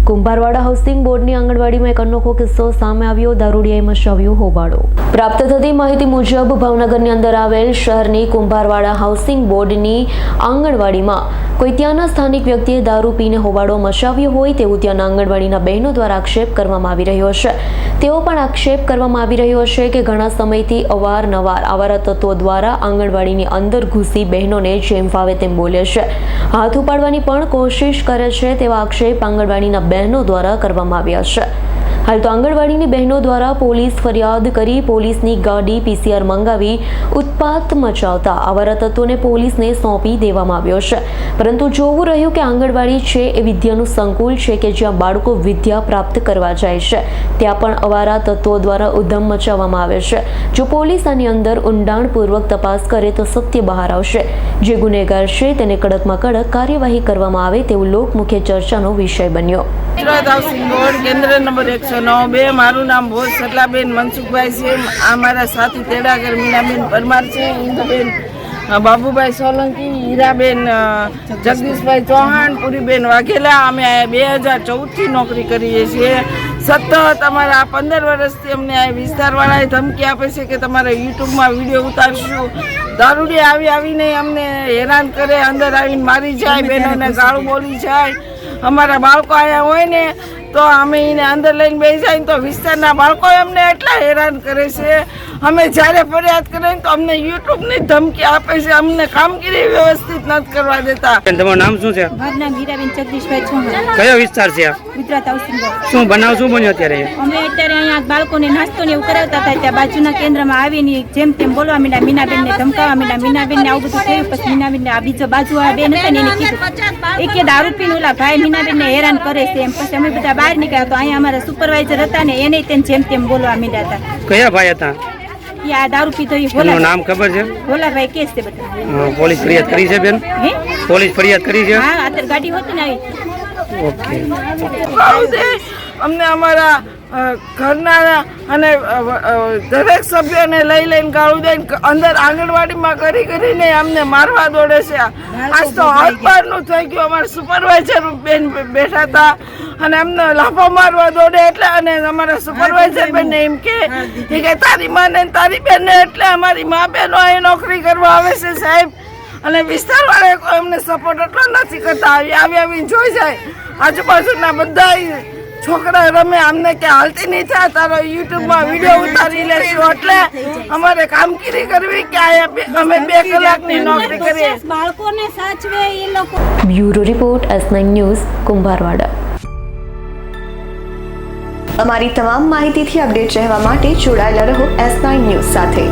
Kumbharwada housing બોર્ડની આંગણવાડીમાં એક અનોખો કિસ્સો સામે આવ્યો. દારૂડિયાએ મચાવ્યો હોબાળો. પ્રાપ્ત થતી માહિતી મુજબ ભાવનગરની અંદર આવેલ શહેરની કુંભારવાડા હાઉસિંગ બોર્ડની આંગણવાડીમાં કોઈ ત્યાંના સ્થાનિક વ્યક્તિએ દારૂ પીને હોબાળો મચાવ્યો હોય તેવું ત્યાંના આંગણવાડીના બહેનો દ્વારા આક્ષેપ કરવામાં આવી રહ્યો છે. તેઓ પણ આક્ષેપ કરવામાં આવી રહ્યો છે કે ઘણા સમયથી અવારનવાર આવારા તત્વો દ્વારા આંગણવાડીની અંદર ઘૂસી બહેનોને જેમ ફાવે તેમ બોલે છે, હાથ ઉપાડવાની પણ કોશિશ કરે છે તેવા આક્ષેપ આંગણવાડીના બહેનો દ્વારા કરવામાં આવ્યા છે. હાલ તો આંગણવાડીની બહેનો દ્વારા પોલીસ ફરિયાદ કરી પોલીસની ગાડી PCR મંગાવી ઉત્પાત મચાવતા આવારા તત્વોને પોલીસને સોંપી દેવામાં આવ્યો છે. પરંતુ જોવું રહ્યું કે આંગણવાડી છે એ વિદ્યાનું સંકુલ છે કે જ્યાં બાળકો વિદ્યા પ્રાપ્ત કરવા જાય છે, ત્યાં પણ અવારા તત્વો દ્વારા ઉધમ મચાવવામાં આવે છે. જો પોલીસ આની અંદર ઊંડાણપૂર્વક તપાસ કરે તો સત્ય બહાર આવશે. જે ગુનેગાર છે તેને કડકમાં કડક કાર્યવાહી કરવામાં આવે તેવું લોકમુખ્ય ચર્ચાનો વિષય બન્યો. ગુજરાત હાઉસિંગ બોર્ડ કેન્દ્ર નંબર 109 મારું નામ ભોજ સટલાબેન મનસુખભાઈ છે. આ મારા સાથી તેડાગર મીનાબેન પરમાર છે, ઇન્દુબેન બાબુભાઈ સોલંકી, હીરાબેન જગદીશભાઈ ચૌહાણ, પુરીબેન વાઘેલા. અમે 2014 થી નોકરી કરીએ છીએ. સતત અમારા 15 વર્ષથી અમને આ વિસ્તારવાળાએ ધમકી આપે છે કે તમારે યુટ્યુબમાં વિડીયો ઉતારશું. દારૂડી આવીને અમને હેરાન કરે, અંદર આવીને મારી જાય, બહેનોને ગાળું બોલી જાય. અમારા બાળકો અહીંયા હોય ને તો અમે એને અંદર લઈને બેસી જાય તો વિસ્તારના બાળકો અમને એટલા હેરાન કરે છે. અમે જ્યારે ફરિયાદ કરીએ તો અમને યુટ્યુબની ધમકી આપે છે, અમને કામગીરી વ્યવસ્થિત નથી કરવા દેતા. તમારું નામ શું છે? મારું નામ હીરાબેન જગદીશભાઈ ચૌહાણ. કયો વિસ્તાર છે? Gujarat housing board. શું બનાવ શું બન્યો અત્યારે? અમે અત્યારે અહીંયા બાળકોને નાસ્તો ને એવું કરાવતા હતા, ત્યાં બાજુના કેન્દ્રમાં આવીને જેમ તેમ બોલવા માંડ્યા, મીનાબેનને ધમકાવવા માંડ્યા. મીનાબેનને આવું બધું થયું. પછી મીનાબેનને આ બીજો બાજુ આ બેન હતા ને એને કીધું એ કે દારૂ પીને ઓલા ભાઈ મીનાબેનને હેરાન કરે છે એમ. પછી અમે બધા બહાર નીકળ્યા તો અહીંયા અમારા સુપરવાઇઝર હતા ને એને તેને જેમ તેમ બોલવા માંડ્યા હતા. કયા ભાઈ હતા? આ દારૂ પીતો એ એનું નામ ખબર છે? ભોલાભાઈ કેસ છે બધા. પોલીસ ફરિયાદ કરી છે બેન? પોલીસ ફરિયાદ કરી છે? હા, અત્યારે ગાડી હોતી ને આવી. ઓકે. અમને અમારા ઘરના અને દરેક સભ્યોને લઈને ગાળું દઈને અંદર આંગણવાડીમાં કરીને અમને મારવા દોડે છે. આજ તો હાથબારનું થઈ ગયું. અમારા સુપરવાઇઝર બેન બેઠા હતા અને અમને લાફો મારવા દોડે એટલે અને અમારા સુપરવાઇઝર બેનને એમ કે તારી માને તારી બેનને એટલે અમારી મા બહેનો અહીં નોકરી કરવા આવે છે સાહેબ. અને વિસ્તારવાળા કોઈ અમને સપોર્ટ એટલો નથી કરતા. આવીને જોઈ જાય આજુબાજુના બધા છોકરા રમે, અમને કે હાલતી નહીં થાય તારો યુટ્યુબમાં વિડીયો ઉતારી લેશું. એટલે અમારે કામગીરી કરવી કે અમે 2 કલાકની નોકરી કરીએ. બાળકોને સાચવે એ લોકો. Bureau report S9 news Kumbharwada. અમારી તમામ માહિતીથી અપડેટ રહેવા માટે જોડાયેલા રહો S9 ન્યૂઝ સાથે.